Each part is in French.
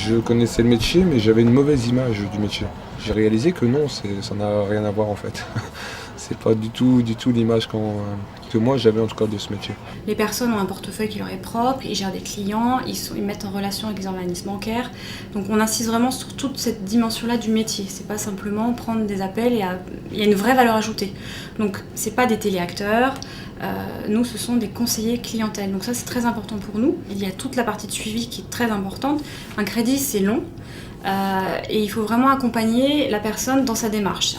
Je connaissais le métier, mais j'avais une mauvaise image du métier. J'ai réalisé que non, ça n'a rien à voir en fait. C'est pas du tout l'image que moi j'avais en tout cas de ce métier. Les personnes ont un portefeuille qui leur est propre, ils gèrent des clients, ils mettent en relation avec les organismes bancaires. Donc on insiste vraiment sur toute cette dimension-là du métier. C'est pas simplement prendre des appels, il y a une vraie valeur ajoutée. Donc c'est pas des téléacteurs, nous ce sont des conseillers clientèle. Donc ça c'est très important pour nous. Il y a toute la partie de suivi qui est très importante. Un crédit c'est long et il faut vraiment accompagner la personne dans sa démarche.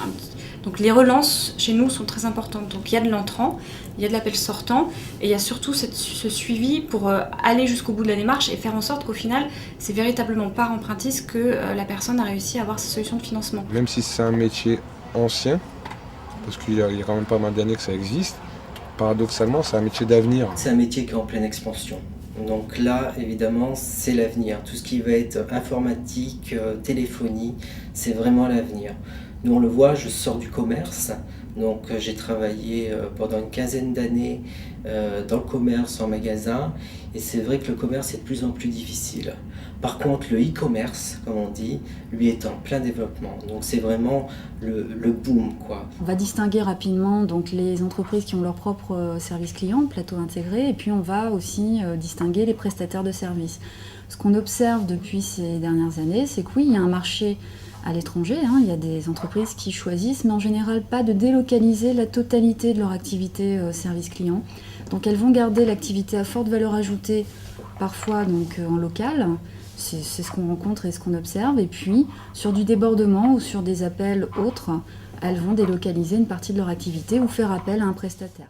Donc les relances chez nous sont très importantes. Donc il y a de l'entrant, il y a de l'appel sortant et il y a surtout ce suivi pour aller jusqu'au bout de la démarche et faire en sorte qu'au final, c'est véritablement par empruntis que la personne a réussi à avoir sa solution de financement. Même si c'est un métier ancien, parce qu'il y a quand même pas mal d'années que ça existe, paradoxalement c'est un métier d'avenir. C'est un métier qui est en pleine expansion. Donc là, évidemment, c'est l'avenir. Tout ce qui va être informatique, téléphonie, c'est vraiment l'avenir. Nous, on le voit, je sors du commerce, donc j'ai travaillé pendant une quinzaine d'années dans le commerce, en magasin, et c'est vrai que le commerce est de plus en plus difficile. Par contre, le e-commerce, comme on dit, lui est en plein développement, donc c'est vraiment le boom, quoi. On va distinguer rapidement donc, les entreprises qui ont leur propre service client, plateau intégré, et puis on va aussi distinguer les prestataires de services. Ce qu'on observe depuis ces dernières années, c'est que oui, il y a un marché à l'étranger, il y a des entreprises qui choisissent, mais en général pas de délocaliser la totalité de leur activité service client. Donc elles vont garder l'activité à forte valeur ajoutée, parfois donc, en local, c'est ce qu'on rencontre et ce qu'on observe, et puis sur du débordement ou sur des appels autres, elles vont délocaliser une partie de leur activité ou faire appel à un prestataire.